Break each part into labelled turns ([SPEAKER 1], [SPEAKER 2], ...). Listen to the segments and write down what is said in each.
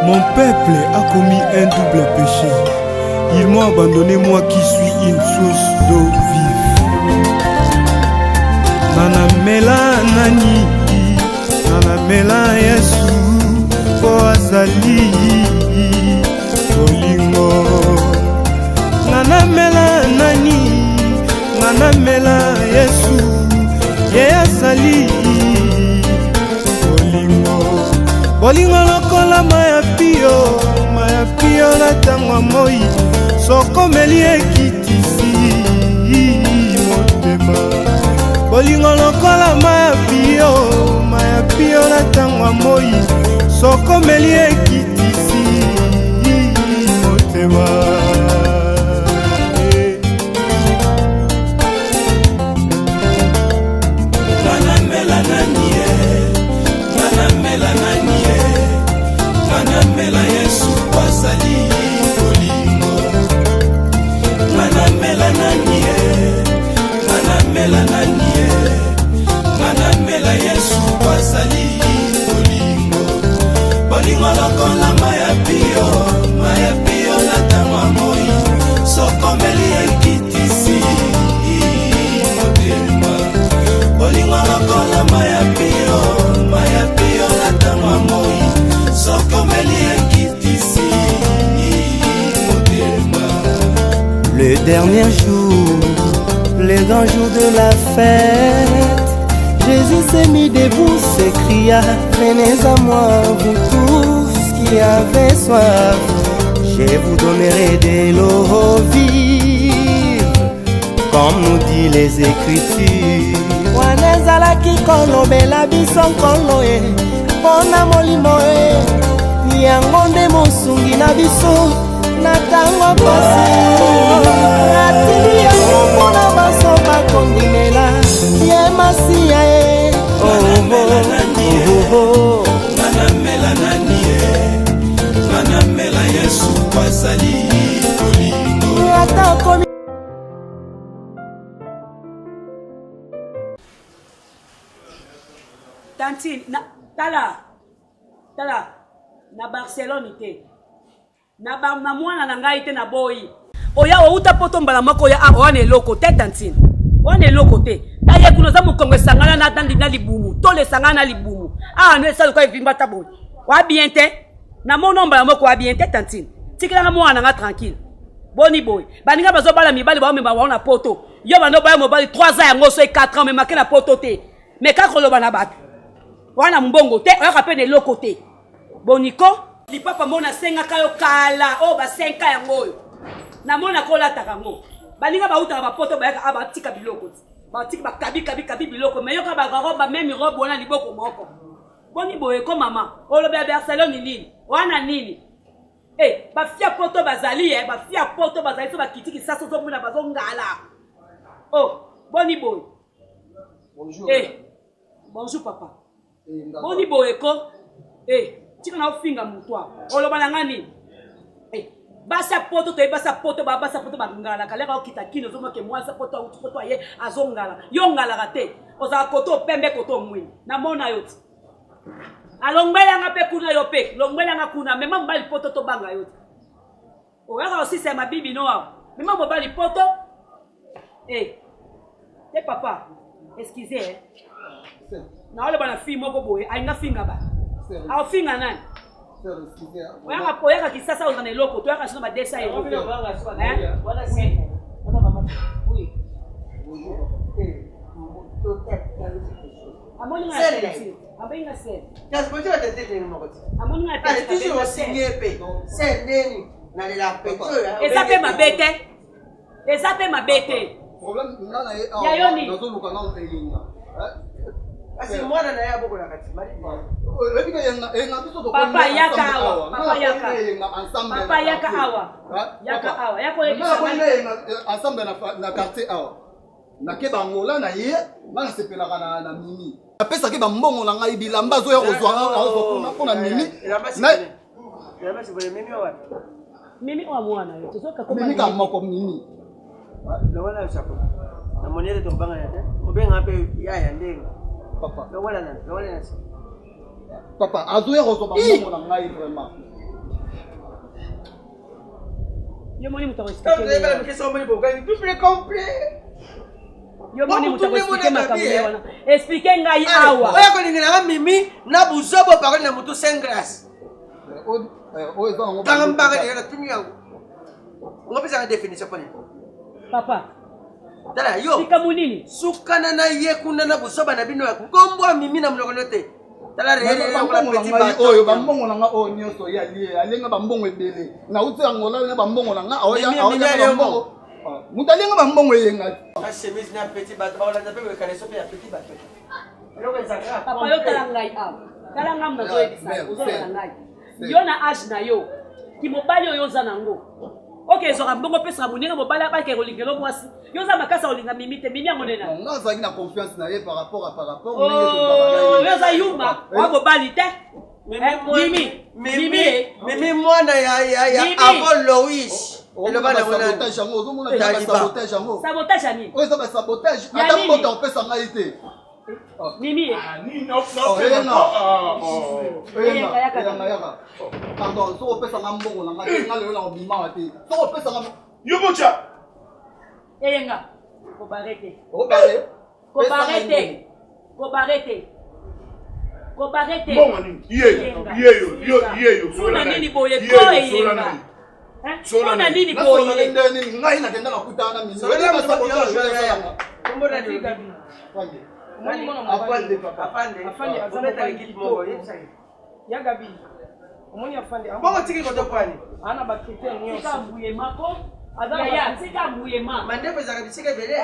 [SPEAKER 1] Mon peuple a commis un double péché. Ils m'ont abandonné, moi qui suis une source d'eau vive. Nanamela nani, nanamela Yesu, po azali bolingo. Nanamela nani, nanamela Yesu, ye azali bolingo. Bolingo lokola maya pio na tangwa moi, sokomeli ekitisi motema. Bolingo lokola maya pio na tangwa moi, sokomeli ekitisi motema.
[SPEAKER 2] Manamela Yesu kwazali bolingo. Manamela nanie, manamela nanie, manamela Yesu kwazali bolingo. Bolingo lokola maya pio na tangwa moi, sokomeli ekitisi motema. Bolingo lokola maya pio na tangwa moi,
[SPEAKER 3] le dernier jour, le grand jour de la fête, Jésus s'est mis debout, s'écria: venez à moi, vous tous qui avez soif, je vous donnerai de l'eau vive, comme nous dit les Écritures. Wanezalaki kolobela biso nkolo e, pona molimo e, yango nde mosungi na biso na tango pasi. Atili yango mpona baso bakondimela ye masiya e.
[SPEAKER 2] Manamela nani e, manamela Yesu kwazali bolingo.
[SPEAKER 4] Tantine, tala, na Barcelone ite. Na mwana na ngai ite na boyi. Oya outa poto mbala moko ya wane loko te Tantine. Wane loko te. Ta ye kuno za mukongo sangana na tandi na libumu. Tole sangana na libumu. Ne sa ko evimba ta boyi. Wa bien te. Na mono mbala moko wa bien te Tantine. Tikila na mwana nga tranquille. Boni boy. Baninga bazo bala mibali ba memba wana poto. Yo bano ba mobali 3 ans yango so 4 ans me makena poto te. Me ka koloba na batu. Wana mbongo te, oya kapene loko te. Boniko, li papa mona senga kayo kala, ba senga yango yo. Na mona kola takango. Balinga ba uta ba poto ba yaka aba tika biloko. Ba tika ba kabi biloko, mais yo ka ba roba même robe wana liboko moko. Boni boye ko mama, olobe ya Barcelone nini? Wana nini? Ba fia poto bazali ba fia poto bazali so ba kitiki saso so mona bazo ngala. Boni boy.
[SPEAKER 5] Bonjour.
[SPEAKER 4] Bonjour papa. Boni boyeko, tika na ofinga mutwa. Oloba na ngani? Basa poto ba ngala kaleka okita kino zo make mwanza poto ye azongala. Yo ngala kate. Oza koto pembe koto mwini. Na mona yoti. Alongbela nga pe kuna yo pe. Longbela nga kuna mema mbali poto to banga yoti. Oyaka osise ma bibi no wa. Mema mbali poto. Papa, excusez. Na ole bana fi moko boye, ainga finga ba. Au finga nani? Oyaka kisasa uzana eloko, toyaka shina ba desa eloko. Wala si. Wala mama. Oui. Amoni nga sel. Amoni nga sel.
[SPEAKER 5] Just put your attention in moko.
[SPEAKER 4] Amoni nga
[SPEAKER 5] sel. Allez, toujours signer pe. Sel neni na le la pe.
[SPEAKER 4] Eza pe mabete. Eza pe mabete.
[SPEAKER 6] Problème ngana ye
[SPEAKER 4] ya yoni
[SPEAKER 6] nazo luka na elinga.
[SPEAKER 5] Asi mwana na ya boko na kati mali.
[SPEAKER 6] Ebika yenga biso to
[SPEAKER 4] papa yaka awa. Papa yaka.
[SPEAKER 6] Ensemble.
[SPEAKER 4] Papa yaka awa. Yaka awa. Yako
[SPEAKER 6] ekisa ensemble na quartier awa. Na ke bangola na ye, na sepelaka na mimi. Apesa ke bambongo na ngai bilamba zo ya kozwa na mimi.
[SPEAKER 5] Na Yama sibole mimi wa.
[SPEAKER 4] Mimi wa mwana yo. Tozoka koma
[SPEAKER 6] mimi kama kwa mimi.
[SPEAKER 5] Na wala chapo. Na moniele to banga ya te. Obenga pe ya ndenga.
[SPEAKER 6] Papa.
[SPEAKER 5] Na wala na.
[SPEAKER 6] Papa, azoya kozwa bambongo na ngai vraiment.
[SPEAKER 4] Yo moni muta
[SPEAKER 5] Donc,
[SPEAKER 4] expliquer.
[SPEAKER 5] vous avez la question, vous avez tout le complet.
[SPEAKER 4] Yo moni muta expliquer makambo wana. Expliquer ngai awa.
[SPEAKER 5] Oya ko lingela mimi na buzobo parole na mutu sans grâce. Tanga mbaka ni tumi yangu. Ngopesa na définition pone.
[SPEAKER 4] Papa.
[SPEAKER 5] Dala yo.
[SPEAKER 4] Sikamunini.
[SPEAKER 5] Sukana na ye kuna na buzoba na bino yako. Kombo mimi na mnokonote. Dala rere na kula petit bateau.
[SPEAKER 6] Oyo bambongo nanga o nyoso ya lié alenga bambongo ebele. Na uti angola na bambongo nanga oya bambongo. Mutalenga bambongo yenga.
[SPEAKER 5] La chemise na petit bateau. Ba olanda pe we kaleso pe ya petit bateau.
[SPEAKER 4] Papa yo tala ngai awa. Tala ngam na zoe bisa. Uzola ngai. Yo na age na yo. Ki mobali oyo za nango. Ok, ezora mbongo pesa munenga mobali abake kolingelo mwasi. Yo za makasa olinga mimite mimi yango nena.
[SPEAKER 6] Nga zaki na confiance na ye par rapport
[SPEAKER 4] Oh, yo za yuma. Wa mobali te.
[SPEAKER 5] Mimi mwana ya avant Loïs. Le bana
[SPEAKER 6] sabotage yango ozomona sabotage yango.
[SPEAKER 4] Sabotage ani.
[SPEAKER 6] Oyo ça sabotage ata mbota opesa ngai te.
[SPEAKER 4] Mimi.
[SPEAKER 6] Pardon, so opesa nga mbongo na ngai nga lelo na obima te. So opesa nga
[SPEAKER 2] Yo mocha.
[SPEAKER 4] Eyenga. Ko barete.
[SPEAKER 6] Ko bare.
[SPEAKER 4] Ko barete. Ko barete. Ko barete.
[SPEAKER 2] Bon mani. Yeyo.
[SPEAKER 4] Sona nini boye ko eyenga. Sona nini boye.
[SPEAKER 6] Ngai na tenda na kutana mimi.
[SPEAKER 5] Kombo na diga.
[SPEAKER 6] Afande papa.
[SPEAKER 5] Afande azameta l'équipe moko.
[SPEAKER 3] Ya Gabi. Omoni afande.
[SPEAKER 5] Bongo tiki koto kwani.
[SPEAKER 3] Ana bakite nyo.
[SPEAKER 4] Sika mbuye mako. Azaba sika mbuye ma.
[SPEAKER 5] Mandepo za kabisika bele.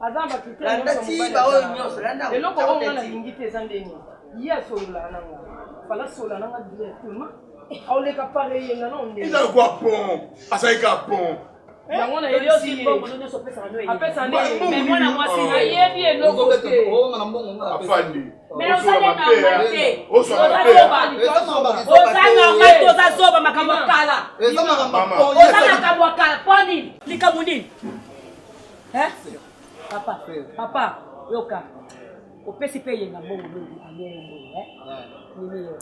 [SPEAKER 3] Azaba bakite nyo.
[SPEAKER 5] Landa tiba oyo nyoso landa.
[SPEAKER 3] Eloko onga na lingite sandeni. Iya sola nanga. Fala sola nanga directement. Auleka pare yenga no ndeni.
[SPEAKER 2] Eza kwa pont. Asaika pont.
[SPEAKER 3] Yango na
[SPEAKER 4] Yo si
[SPEAKER 3] yeli
[SPEAKER 4] bongo no so pesa no
[SPEAKER 3] apesa
[SPEAKER 4] Mais
[SPEAKER 3] ndeni.
[SPEAKER 4] mwana mwasi na ye.
[SPEAKER 3] Ayebi eloko te.
[SPEAKER 6] Oh na mbongo nga.
[SPEAKER 2] Afandi.
[SPEAKER 4] Mais osale na mate.
[SPEAKER 2] Osala
[SPEAKER 4] Ozanga toza zoba makambo kala.
[SPEAKER 6] Eza makamba.
[SPEAKER 4] Ozanga kabwa kala poni likamuni. Papa, yoka. Opesi pe yenga mbongo mingi amene Nini yo.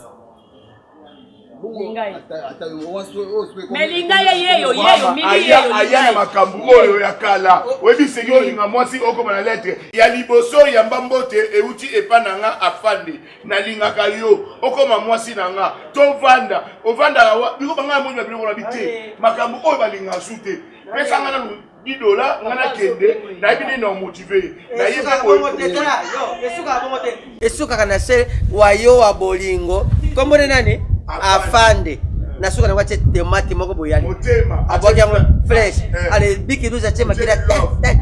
[SPEAKER 4] Melinga yeyo mimi yeyo.
[SPEAKER 2] Aya makambu oyo ya kala. Webi segi olinga mwasi okoma na lettre. Ya liboso ya mbambote euti epananga afandi. Na lingaka yo okoma mwasi nanga. Tovanda, ovanda wa biko banga monyo biloko na bite. Makambu oyo balinga sute. Pesa ngana $10 ngana kende na ibine na motiver. Na yeba
[SPEAKER 5] bongo tetala yo. Esuka bongo te. Esuka kana se wayo wa bolingo. Kombo nani? Afande. Nasuka na wache temati moko boyali.
[SPEAKER 2] Motema.
[SPEAKER 5] Abokia mo fresh. Ale biki duza chema kila tet.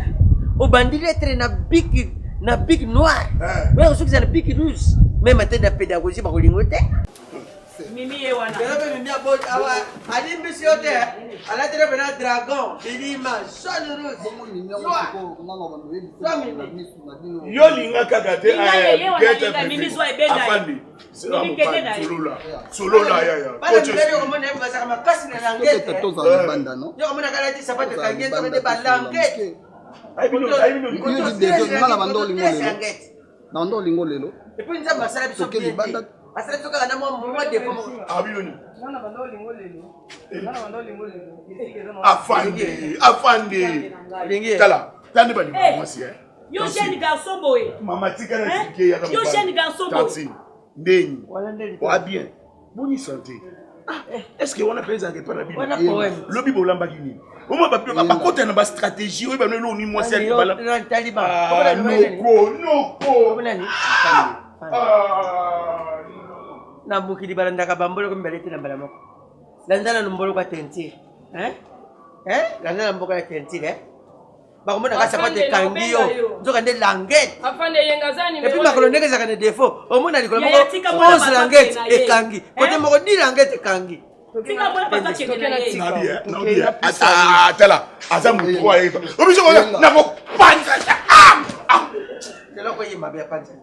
[SPEAKER 5] Obandile tre na big noir. Wewe usukiza na biki duza. Mema tena pedagogie bakolingo te.
[SPEAKER 4] Mimi ye wana.
[SPEAKER 5] Bebe mimi abo awa alimbi si yote. Ala tere bena dragon, bilima, sol rouge.
[SPEAKER 2] Yo linga kaka te
[SPEAKER 4] mimi zwa ebenda.
[SPEAKER 2] Afandi. Solola ya.
[SPEAKER 5] Bale mbele ko mona yeba saka makasi na langete.
[SPEAKER 6] Toza banda no.
[SPEAKER 5] Yo mona kala ti sapato kangento na de balangete.
[SPEAKER 6] Na ndo lingo lelo.
[SPEAKER 5] Et puis nza masala biso bien. Asala biso kaka na mwa defo.
[SPEAKER 2] Abioni.
[SPEAKER 3] Nana bando lingo lelo.
[SPEAKER 2] Afande.
[SPEAKER 5] Lingi.
[SPEAKER 2] Tala. Tande bali mwasi.
[SPEAKER 4] Yo jeune garçon boy.
[SPEAKER 2] Mama tika na sike ya
[SPEAKER 4] Yo jeune garçon boy.
[SPEAKER 2] Ndeni. Wa bien. Boni santé. Est-ce que on a pesa que pas la Bible? Le Bible olamba kini. O mo ba kota na ba stratégie o ba no lo ni mwasi ali bala. Noko.
[SPEAKER 5] Na buki di balanda ka bambolo ko mbelete na bala moko. Landana nombolo kwa tenti. Landana mboko ya tenti ba komona ka sapate kangio. Nzoka nde languette.
[SPEAKER 3] Afande yengazani
[SPEAKER 5] Et puis makolo ndenge za kana défaut. O mona likolo moko. Onze languette e kangi. Kote moko di languette kangi.
[SPEAKER 4] Tika mbona pasa cheke na ye.
[SPEAKER 2] Nabi. Atala. Azamu kwa hiyo. Obiso na ko panza.
[SPEAKER 5] Kelo ko yima be panza.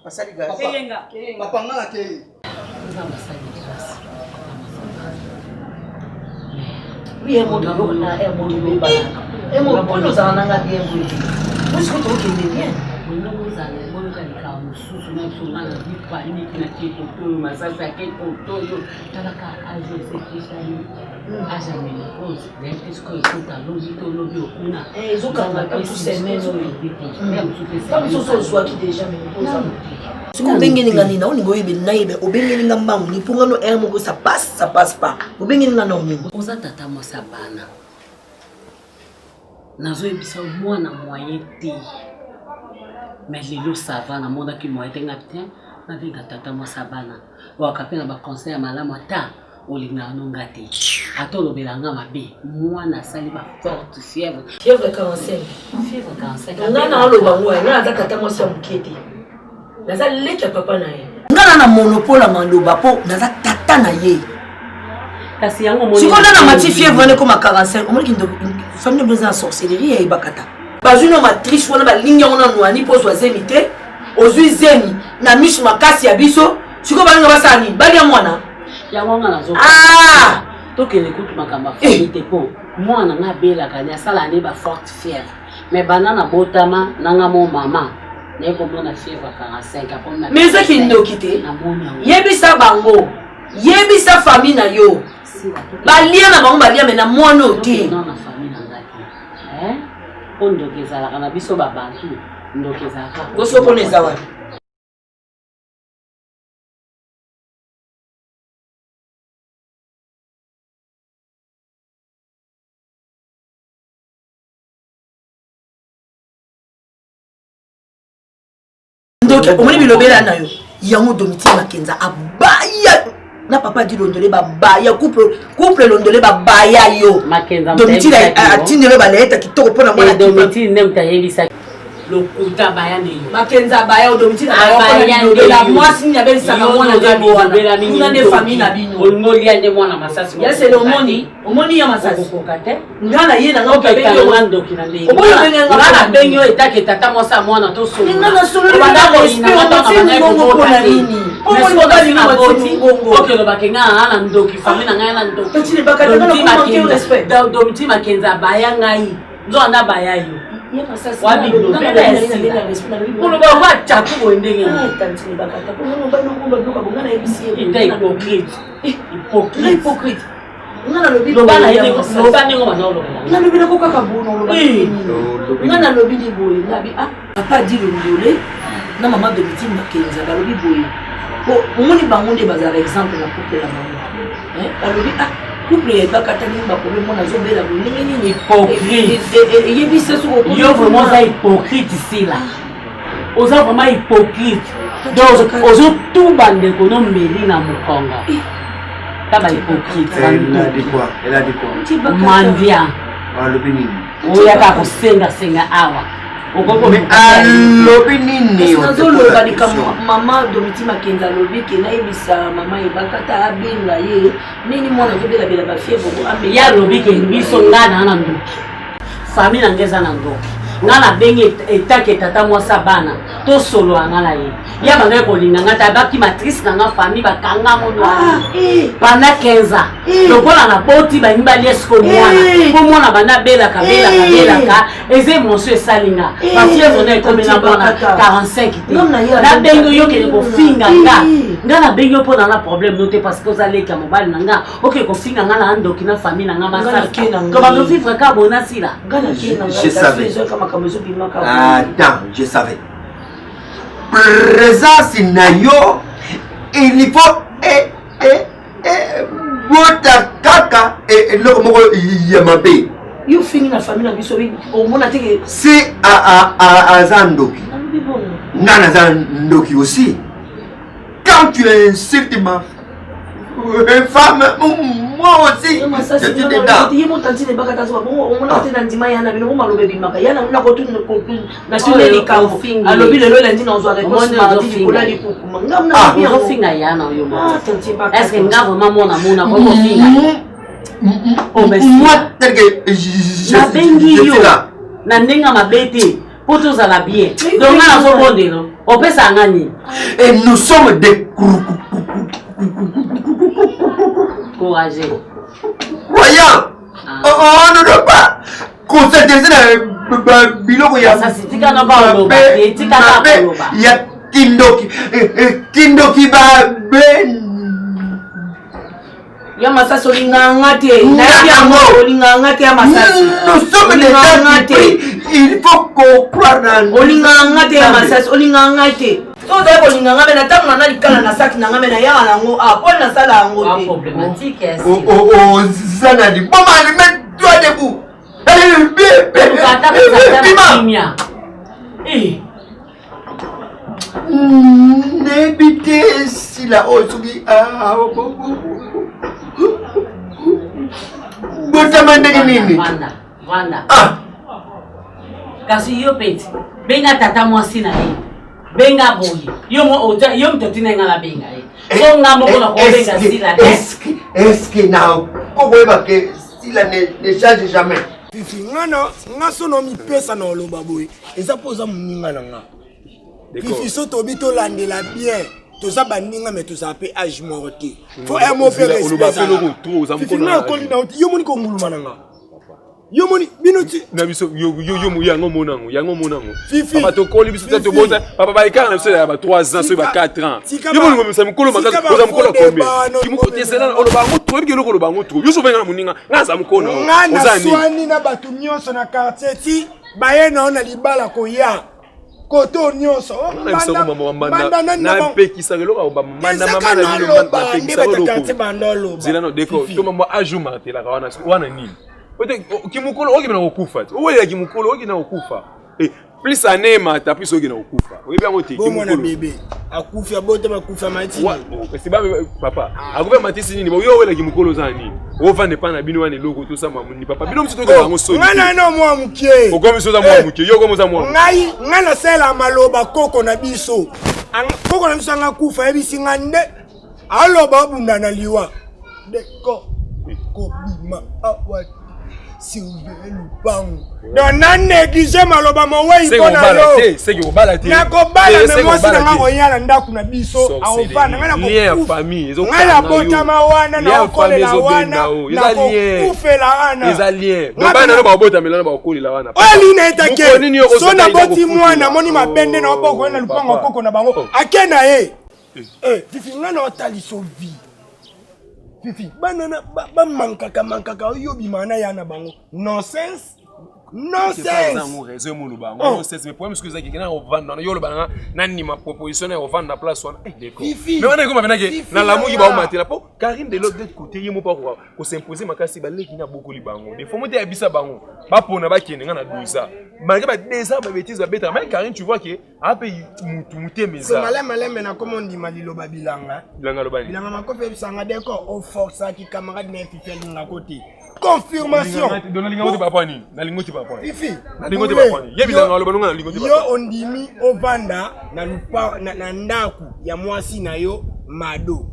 [SPEAKER 5] Pasali gazi.
[SPEAKER 4] Eyenga.
[SPEAKER 6] Papa ngala kei.
[SPEAKER 7] Oui, mon dos, là, et mon dos, et mon dos, nous en avons bien. Vous, ce que tu bien. Nous allons, mosusu na biso nga na vi paniki na tie kotoyo masasi ake kotoyo talaka age esekisani age ya ménopause nayebi te sikoyo ekota lobi to lobi okuna
[SPEAKER 8] ezokanga ta tout semaine oyo mosusu ozwaki déjà ménopause siko obengelinga nini olinga oyebeli nayebe obengelinga mbangu nipungano r moko ça passe pas obengelinga na oningo
[SPEAKER 7] oza tata mwasi ya bana nazoyebisa mwana moyen te mais lelo ça va namonaki moyen te nga bien nabenga tata mwasi ya bana waka mpe na baconseil ya malamu ata olingaka nonga te ata olobelanga mabe mwana asali baforte fièvre
[SPEAKER 8] 45 nga na aloba ngoya nga naza tata mwasi ya moke te naza leki ya papa na ye nga na monopole ya maloba mpo naza tata na ye
[SPEAKER 7] kasi yango
[SPEAKER 8] sikoyo na mati fièvre wane koma 45 omoniki famille mpenza ya sorcellerie ya ebakata bazwi no matrice wana balingi yango na nwani mpo ozwa zemi te ozwi zemi na misu makasi ya biso sikoyo balinga basala nini balia mwana
[SPEAKER 7] yango nga nazo tokende kutu makambo afami te mpo mwana nga abelaka ni asala ne baforte fièvre mais bana na botama nanga mo mama naye komona fièvre 45 apona
[SPEAKER 8] mais ezaki ndoki te yebisa bango yebisa famille na yo balia na bango balia me na mwana o te
[SPEAKER 7] na famille na nga te po ndoki ezalaka na biso babantu ndoki ezalaka
[SPEAKER 8] kosopona eza wana ndoki omoni bilobela na yo yango Domiti Makenza abaya na papa di londole babaya couple londole babaya yo Domiti atindele baleta kitoko pona mwana
[SPEAKER 7] Domiti nemta yebisa lokuta bayane yo
[SPEAKER 8] Makenza baya Domiti na baya la mwasi ni abeli sama mwana ngabo wana kuna ne famille na bino
[SPEAKER 7] olmoli ande mwana masasi
[SPEAKER 8] ya c'est omoni ya masasi
[SPEAKER 7] kokate
[SPEAKER 8] ngana ye na ngoko
[SPEAKER 7] bengi ngando kinande ngana bengi yo etake tata mwasa mwana to so
[SPEAKER 8] ngana solo banda respect ngo pona nini omoni bagali na boti
[SPEAKER 7] OK lo bakenga ana ndoki famille na ngana ndoki
[SPEAKER 8] petite bakata na ko respect
[SPEAKER 7] Domiti Makenza baya ngai nzo anda baya yo wabi kuloba wachaku wendenge
[SPEAKER 8] hypocrite ngana lobi
[SPEAKER 7] lobana yele lobana ngo manolo
[SPEAKER 8] ngana lobi ko kaka bono ngana lobi di boye ngabi papa di londole na mama Domiti Makenza balobi boye ko omoni bango nde bazala exemple na couple la mama balobi couple ya bakatani bakobe mona zobela bolingi nini
[SPEAKER 7] hypocrite
[SPEAKER 8] yebisa soko
[SPEAKER 7] yo vraiment ça hypocrite ici là oza vraiment hypocrite donc ozo tout bande ko no meli na mukonga taba hypocrite
[SPEAKER 9] elle a dit quoi
[SPEAKER 7] mandia
[SPEAKER 9] alobi nini
[SPEAKER 7] oya ka kosenga awa
[SPEAKER 9] mais alobi nini
[SPEAKER 8] nazoloba likambo mama Domiti Makenza alobi ke nayebisa mama ebakata abenga ye nini mwana azobelabela bafievre
[SPEAKER 7] ya alobi ke biso ngana na ndoki famille na ngeza na ndoki ngana bengi etake tata mwasa bana to solo ngana ye ya banga kolinga ngata baki matrice na nga famille bakanga mono bana 15 ans lokola na boti ba ngibali esko mwana po mwana bana belaka eze monsieur salinga ba fièvre na ekomela bana 45 te na bengo yo ke ko finga ngana bengo po na problème noté parce que ozaleka mobali na nga OK ko finga ngana ndoki na famille na nga masala ko ba vivre ka bona sila
[SPEAKER 9] je savais. Attends, je savais. Présence nayo, il faut bota kaka et le moko yamabe.
[SPEAKER 8] You fini na famille na biso au mona teke.
[SPEAKER 9] C'est à Zandoki. Nana Zandoki aussi. Quand tu insultes ma femme, moi aussi, je te dédare. Et nous sommes des
[SPEAKER 7] courageux.
[SPEAKER 9] Voyons, on ne doit pas constater ça. Il y a kindoki babe.
[SPEAKER 8] Ya masasi olinganga te. Olinganga te ya masasi.
[SPEAKER 9] Nous sommes des gens il faut qu'on croit dans
[SPEAKER 8] olinganga te ya masasi olinganga te. Toza olinganga me na tango na likala na saki na ngame na ya nango po na sala yango te.
[SPEAKER 7] Problématique est
[SPEAKER 9] oh zanadi. Maman, mets-toi debout. N'ébitez si la osugi botamandenge nini
[SPEAKER 7] vanda kasi yo peti benga tata mwasi na ye benga boye yo mtoti na nga la benga ye so nga moko na ko benga sila
[SPEAKER 9] est-ce que na kokoyeba ke sila ne change jamais
[SPEAKER 1] Fifi nga sono mipesa na oloba boye eza poza moninga na nga Fifi so tobi to landela bien toza baninga mais toza pe âge morté faut un mot faire respect Fifi nga koli na yo moni ko nguluma na nga yo moni binoti
[SPEAKER 10] na biso yo yango monango
[SPEAKER 1] Fifi
[SPEAKER 10] papa to koli biso to boza papa ba ikana biso ya ba 3 ans so ba 4 ans yo moni ngomisa mukolo makaka boza mukolo kombe kimukotesela oloba ngo to ebike lokolo bango to yo so venga na moninga ngaza mukolo
[SPEAKER 1] oza ni swani na batu nyonso na quartier ti baye na ona libala ko ya koto nyonso
[SPEAKER 10] na pekisa lelo ba manda mama na bino na pekisa lelo zila no deko to mama ajuma te la wana nini ote kimukolo oki na okufa owe kimukolo oki na okufa plus anema ta plus oki na okufa oyebi yango te
[SPEAKER 1] kimukolo bébé akufa bote makufa mati
[SPEAKER 10] kasi ba papa akufa mati nini yo wela kimukolo za nini ovande pa na bino wana loko to sama ni papa bino msito ko bango soni
[SPEAKER 1] ngana no mwa mukie
[SPEAKER 10] okomi so za mwa mukie yo komo za mwa
[SPEAKER 1] ngai ngana sela maloba koko na biso koko na biso ngakufa ebisi ngande aloba bunda na liwa deko ko bima awat Sylvain Lupango. Dans négligé maloba mowe ikona yo.
[SPEAKER 10] C'est que bala te.
[SPEAKER 1] Na ko bala me mwasi na ngako yala ndaku na biso awofana ngana ko.
[SPEAKER 10] Lien famille, ezo
[SPEAKER 1] ngala bota mawana na kolela wana. Na ko kufela ana.
[SPEAKER 10] Les alliés. Bana no ba bota melana ba kolela wana.
[SPEAKER 1] Oli na etake. So na boti mwana moni mabende na oboko na Lupango koko na bango. Akena ye. Fifi ngana otali so vie. Fifi, banana, mankaka, yobi mana yana bango. Nonsense. Nonsense.
[SPEAKER 10] Raison mon luba. Nonsense. Mais problème que ça qui na ovanda, yo le bana na ni ma proposition na ovanda place wana. D'accord. Mais on est comme venaki na la mugi ba o matela po. Karim de l'autre côté yemo pa ko s'imposer makasi ba leki na boko li bango. De faut monter abisa bango. Ba pona ba kene nga na 12 ans. Malgré ba 2 ans ba bêtise ba beta. Mais Karim tu vois que a pe mutu meza.
[SPEAKER 1] C'est malem na comme on dit malilo babilanga.
[SPEAKER 10] Bilanga lo bani.
[SPEAKER 1] Bilanga makofe bisanga d'accord au force qui camarade na Fifi linga côté. Confirmation. Fifi. Yo ondimi ovanda na lupa na ndaku ya mwasi na yo mado.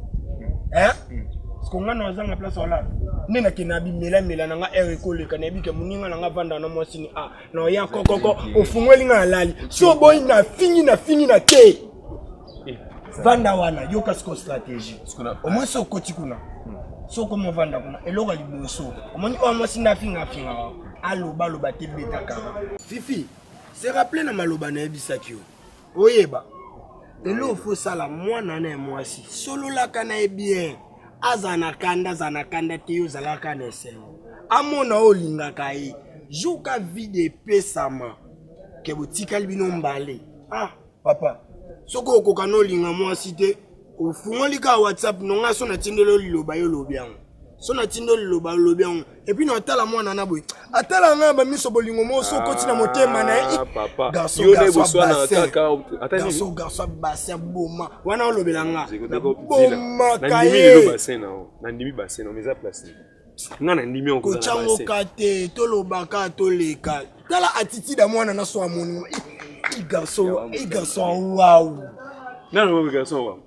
[SPEAKER 1] Skonga na zanga place wala. Nena kinabi mela nga ekole kanebi ke muninga nga vanda na mwasi ni na ya kokoko ofungweli nga lali. So boy na fini na te. Vanda wana yo kasko stratégie. Au moins so koti kuna. So comme vanda kuna eloka liboso omoni o mwasi na finga aloba te beta kara Fifi se rappeler na maloba na ebisaki yo oyeba elo fo sala mwana na mwasi solo la kana e bien azana kanda te yo zala kana sengo amona olinga kai juka vide pesama ke botika libino mbale papa soko okokano linga mwasi te ofungoli ka WhatsApp nonga so na tindelo liloba yo lobiango so na tindelo liloba lobiango et puis no atala mwana na boy atala nga ba miso bolingo mo so koti na motema na
[SPEAKER 10] papa
[SPEAKER 1] garçon bassin boma wana olobelanga boma kaye
[SPEAKER 10] na ndimi bassin na meza place nga na ndimi on ko na
[SPEAKER 1] bassin kate tolobaka toleka tala attitude ya mwana na so amoni garçon wow
[SPEAKER 10] na garçon wow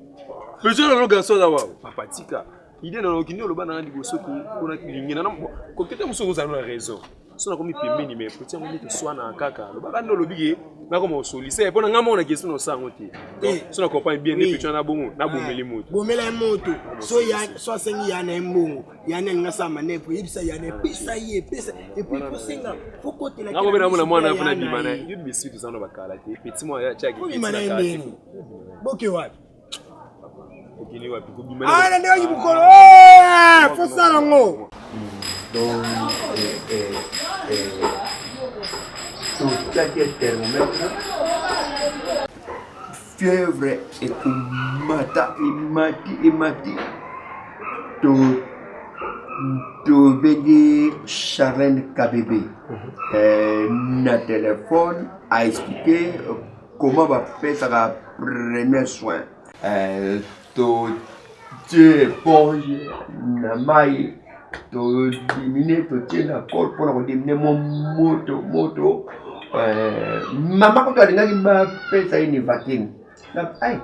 [SPEAKER 10] mais je le garçon là wow papa tika idée na lokini lo bana ndi bosoto kuna kilingina na ko kete muso za na raison so na komi pembeni mais petit on dit soit na kaka lo baka ndo lobiki na comme solliciter pour nga mona question no sango ti so na comprend bien ni petit na bongo na bomeli moto
[SPEAKER 1] bomela moto so ya so sengi ya na mbongo ya na nga sama ne pour yebisa ya ne pesa ye pesa et puis pour singa faut côté la
[SPEAKER 10] nga mona mwana funa bimana you be sweet sana bakala ti petit mo ya chaki
[SPEAKER 1] bimana ndeni boke wapi
[SPEAKER 10] okini wapi ko bimana
[SPEAKER 1] ah ndio yibukolo faut ça ngo
[SPEAKER 9] donc tu as quel thermomètre fièvre et mata et mati to béni Charlène Kabébé na téléphone a expliqué comment va faire sa premier soin to éponge na mai to diminuer to tiena corps pour diminuer mon moto maman quand elle n'a pas fait ça une vaccine ay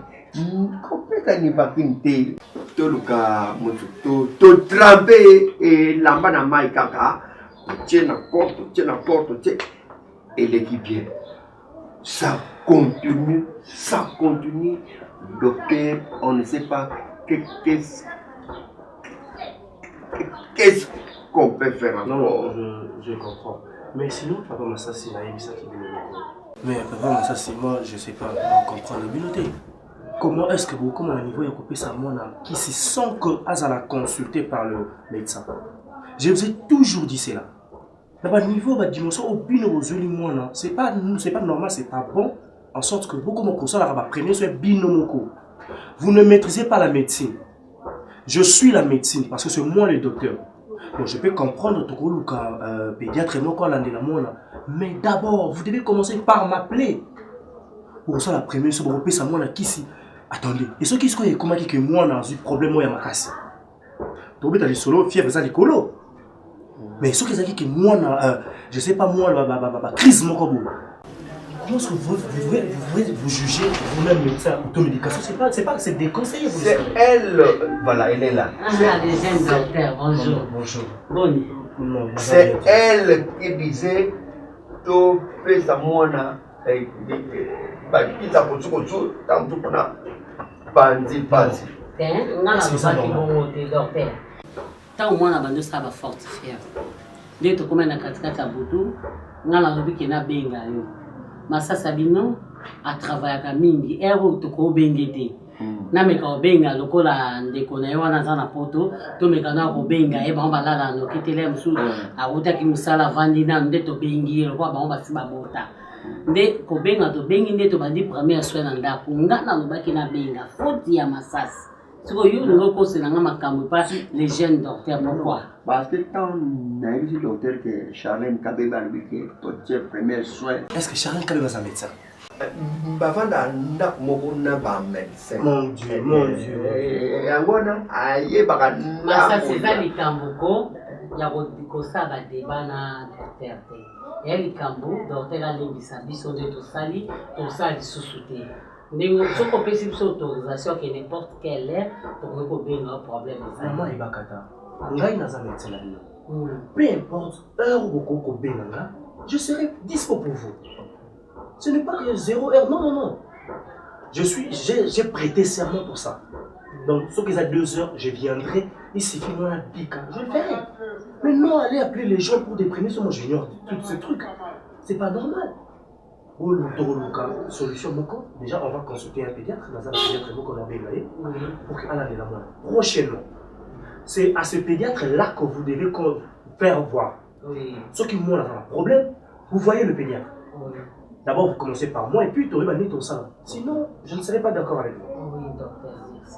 [SPEAKER 9] complètement une vaccine té to luka to tremper et lamba na mai kaka tiena corps et l'équipe bien ça continue docteur on ne sait pas qu'est-ce qu'on peut faire encore?
[SPEAKER 11] Non, je comprends. Mais sinon, Papa Massassi, il a eu ça qui veut. Mais Papa Massassi, moi, je ne sais pas comprendre le biloté. Comment est-ce que vous, comment à niveau, il y a coupé sa mona qui se sent que Azala consulté par le médecin? Je vous ai toujours dit cela. Là-bas, niveau, la dimension, au bino, aux yeux, moi, c'est pas normal, c'est pas bon. En sorte que beaucoup de ça, la première, c'est binomoko. Vous ne maîtrisez pas la médecine. Je suis la médecine parce que c'est moi le docteur. Bon, je peux comprendre tout le pédiatre mais d'abord, vous devez commencer par m'appeler. Pour ça, la première, c'est pour ça, moi, ici. Attendez, et ce qui se fait, comment dire que moi, j'ai un problème, moi, ma casse. Tu as des solos, fièvre, ça, les colos. Mais ce qui se fait, que moi, je sais pas, moi, la crise, mon corps. Comment est-ce que vous jugez vous-même médecin automédication? C'est déconseillé.
[SPEAKER 9] C'est elle, voilà, elle est là.
[SPEAKER 7] Ah, les jeunes docteurs, bonjour.
[SPEAKER 11] Bonjour.
[SPEAKER 7] Bon.
[SPEAKER 9] C'est elle qui disait to pesa mwana qui t'a posé comme ça, t'as tout pour la bandi.
[SPEAKER 7] On a la docteur. Tant au moins la bande ça va fortifier. Dès que tu commences à katikati ya butu, on a la rubrique qui na benga yo. Masa Sabino a travaillé à mingi ero to ko bengete na meka obenga lokola ndeko na yo wana za na poto to meka na ko benga e ba balala no kitele musu a utaki musala vandi na nde to bengi lokwa ba ba siba bota nde ko benga to bengi nde to bandi premier soin na ndako ngana no baki na benga foti ya masasi siko yo ngo ko se na makambo pa les jeunes docteurs pourquoi
[SPEAKER 9] parce que quand on a eu le docteur que Charlène Kabeba lui qui est premier soin.
[SPEAKER 11] Est-ce que Charlène Kabeba est un médecin?
[SPEAKER 9] Bavanda ndak moko na ba médecin.
[SPEAKER 11] Mon Dieu, mon Dieu.
[SPEAKER 9] Angona aye baka na.
[SPEAKER 7] Ça c'est ça les kambuko ya ko sa ba debana docteur te. Ya les kambu docteur la limbisa biso de to sali susute. Ndingo soko pesi biso autorisation que n'importe quelle heure pour ko benga problème ça.
[SPEAKER 11] Maman ibakata. Ngai naza médecin la vie. Peu importe heure ou koko benga, je serai dispo pour vous. Ce n'est pas que 0 heure, non. J'ai prêté serment pour ça. Donc, ce qui est à 2 heures, je viendrai. Il suffit moi à piquer. Je le ferai. Mais non, aller appeler les gens pour déprimer sur moi, j'ignore tous ces trucs. C'est pas normal. Ou le solution, déjà, on va consulter un pédiatre. Dans un pédiatre, qu'on a bégayé. Pour qu'il aille la main. Prochainement. C'est à ce pédiatre-là que vous devez faire voir.
[SPEAKER 7] Oui.
[SPEAKER 11] Ce qui moi, a un problème, vous voyez le pédiatre.
[SPEAKER 7] Oui.
[SPEAKER 11] D'abord, vous commencez par moi et puis tu vas tout ça. Sinon, je ne serai pas d'accord avec vous.
[SPEAKER 7] Oui, docteur.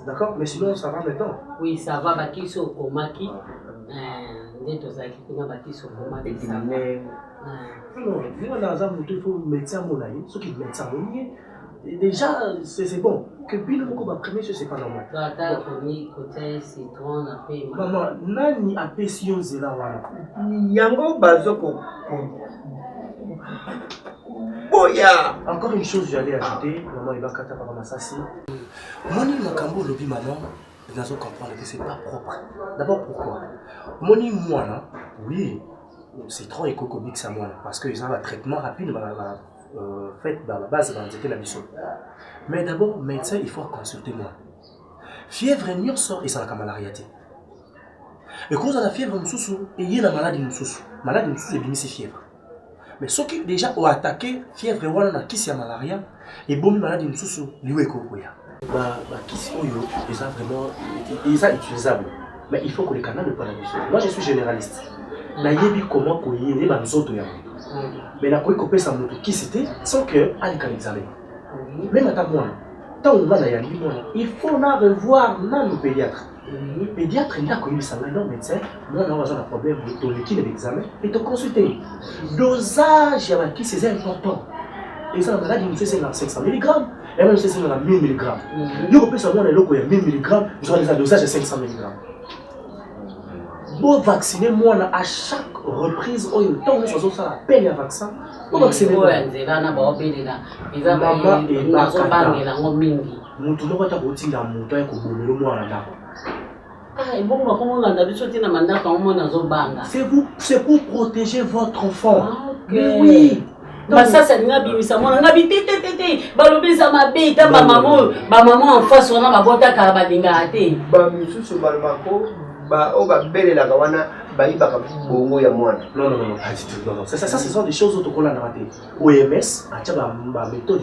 [SPEAKER 11] D'accord? Mais sinon, ça va maintenant.
[SPEAKER 7] Oui, ça va. Baki sur Komaki. Ndetozaki kuna baki sur Komaki.
[SPEAKER 11] Non, il faut médecin monaï. Ce qui est médecin monaï. Déjà, c'est bon. Que bien le coup premier, c'est pas normal.
[SPEAKER 7] Côté citron,
[SPEAKER 11] maman, nani appréciation zela wana.
[SPEAKER 9] Yango bazoko. Boya.
[SPEAKER 11] Encore une chose, j'allais ajouter. Maman, il va kata par Massassi. Moni makambo lobi maman, vous comprendre que c'est pas propre. D'abord pourquoi? Moni moi là, oui. citron et coco mix à moi parce que ils ont un traitement rapide fait dans la base dans la mission. Mais d'abord, médecin, il faut consulter moi. Fièvre n'y sort et ça la malaria. Et quand on a la fièvre, il y a la maladie maladie c'est fièvre. Mais ceux qui déjà ont attaqué fièvre on a qui c'est malaria et bon maladie lui qui c'est ils ont vraiment ils sont utilisables. Mais il faut que les canaux ne pas la mission. Moi je suis généraliste. Na yebi comment ko yé ba nzoto ya. Mais na ko kopé sa moto qui c'était sans que aller quand examen. Même à moi. Tant on va na il faut na revoir le pédiatre. Le pédiatre il a connu ça non médecin, moi on a un problème de ton équipe d'examen et te consulter. Dosage ya qui c'est important. Et ça la maladie nous c'est 500 mg, et même c'est 1000 mg. Il faut ça moi na loko ya 1000 mg, vous avez un dosage de 500 mg. Pour vacciner moi à chaque reprise au temps où ça appelle un vaccin pour vacciner moi maman et c'est pour protéger votre enfant. Mais oui.
[SPEAKER 7] Ça nga bimisa mona nga bitete balobisa mabeta ba maman en face on a ba bota ka ba dinga te
[SPEAKER 9] ba misusu balmako ba o ba belela kawana ba iba ka bongo ya mwana.
[SPEAKER 11] Non, pas du tout. Non. Ça, ce sont des choses autocollantes à rater. OMS a une méthode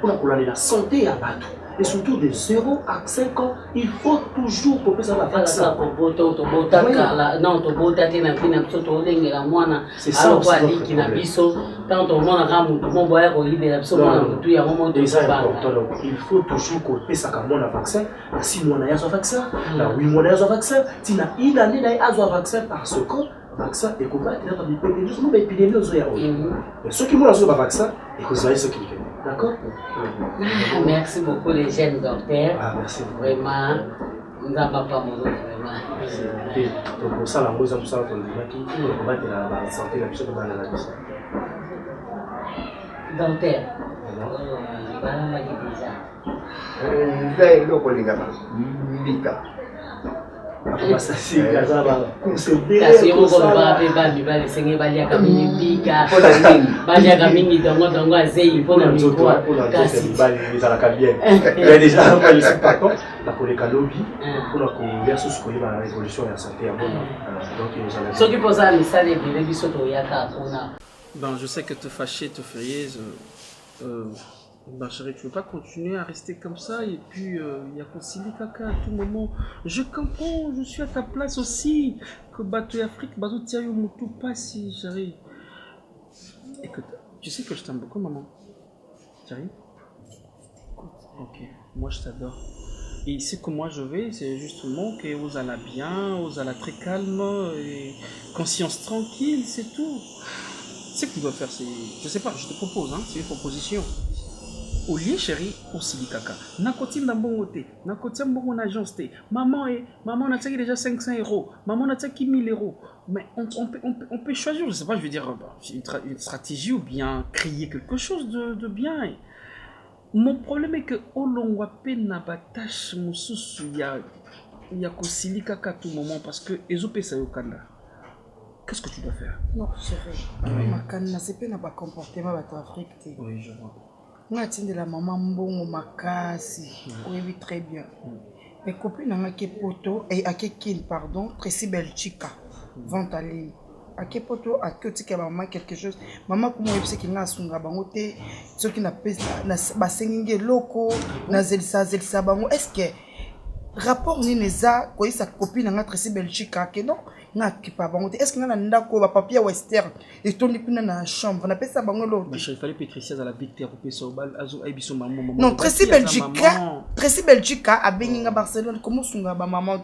[SPEAKER 11] pour la santé à battre. Et surtout de 0 à 5 ans, il faut toujours couper ça la vaccin. C'est ça il faut toujours couper ça comme un vaccin. 6 mois, il y a un vaccin. 8 mois, il y a un vaccin. Il y a une année, il y a un vaccin parce que vaccin et combat il y a une épidémie aux yeux. Mais ceux qui m'ont lancé le vaccin et que vous voyez ce qu'ils font. D'accord?
[SPEAKER 7] Merci beaucoup les jeunes docteurs.
[SPEAKER 11] Merci beaucoup.
[SPEAKER 7] Vraiment, nous n'avons pas mon vraiment.
[SPEAKER 11] Donc pour ça, la rose pour ça qu'on dit qui on combattre la santé la personne dans la vie.
[SPEAKER 7] Docteur.
[SPEAKER 9] Voilà ma déjà. J'ai le collègue Mika.
[SPEAKER 11] Ça c'est
[SPEAKER 7] kasi yo ko ba pe ba mi ba le senge ba lia kamini bika ba lia kamini dongo azei pona mi kwa kasi
[SPEAKER 11] ba li za la kabien il déjà pas le support la koleka lobby pour la versus ko la révolution ya santé ya bona donc nous allons
[SPEAKER 7] so ki posa mi sale bi biso to ya ka kuna.
[SPEAKER 12] Ben je sais que te fâcher, te furieuse. Ben chérie, tu veux pas continuer à rester comme ça et puis il y a Kosili Kaka à tout moment. Je comprends, je suis à ta place aussi. Que Bateau Afrique, Bateau Tiayo Moutou pas si chérie. Écoute, tu sais que je t'aime beaucoup maman. Chérie. Ok, moi je t'adore. Et ici que moi je vais, c'est justement que vous allez bien, vous allez très calme et conscience tranquille, c'est tout. Ce que tu dois faire, c'est, je sais pas, je te propose, hein, c'est une proposition. Au lieu chérie, au silikaka. Nakoti ndambongote, nakoti mbongo na agence te. Maman on a tiré déjà 500 €. Maman on a tiré 1000 €. Mais on peut choisir, je sais pas, je veux dire, une stratégie ou bien créer quelque chose de bien. Mon problème est que olongwape na batache mususu ya kosilikaka à tout moment parce que ezope sa yokanda. Qu'est-ce que tu dois faire?
[SPEAKER 13] Non, chérie. Makana, c'est pas un comportement de l'Afrique.
[SPEAKER 12] Oui, je vois.
[SPEAKER 13] Moi, je de la maman mbongo makasi. Oui, très bien. Mes copines ont un poto et à kin pardon, Tracy Belchica. Vente en ligne. À quel poto à que maman quelque chose. Maman comment il sait qu'il n'a sunga bangote, ce qui n'a pas na singing loko, na zelsa bango. Est-ce que rapport ni neza quoi sa copine n'a Tracy Belchica que non? Est-ce qu'il y a un papier western et ton dans la chambre? On appelle ça bango.
[SPEAKER 12] Il fallait Patricia à la big terre pour ça.
[SPEAKER 13] Non, Tracy Belgica a béni à Barcelone. Comment sont ma maman?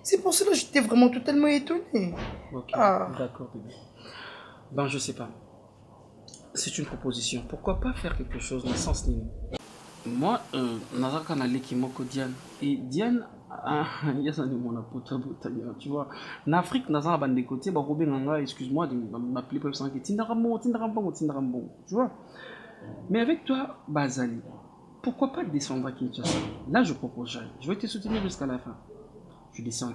[SPEAKER 13] C'est pour cela que j'étais vraiment totalement étonné.
[SPEAKER 12] Ok, d'accord, bébé. Ben, je sais pas. C'est une proposition. Pourquoi pas faire quelque chose dans le sens ni moi, Nazar Kanale qui m'a Diane. Et Diane, tu vois, en Afrique, Nazar a des côtés, excuse-moi de m'appeler pour le Tindarambo, tu vois. Mais avec toi, Bazali, pourquoi pas descendre à Kinshasa? Là, je propose, je vais te soutenir jusqu'à la fin. Je descends à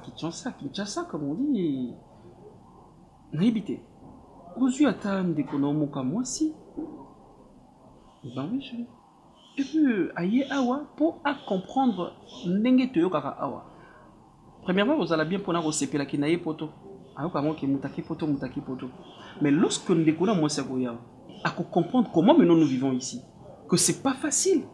[SPEAKER 12] Kinshasa, comme on dit, et... N'habitez. Ozu ata ndeko na omoka mwasi. Ben oui, chérie. Et puis, aïe awa, pour à comprendre ndenge toyokaka awa. Premièrement, vous allez bien pour nous sepela ki naye poto. Ayoka mo ki mutaki poto. Mais lorsque ndeko na mwasi akoya, à comprendre comment maintenant nous vivons ici, que c'est pas facile.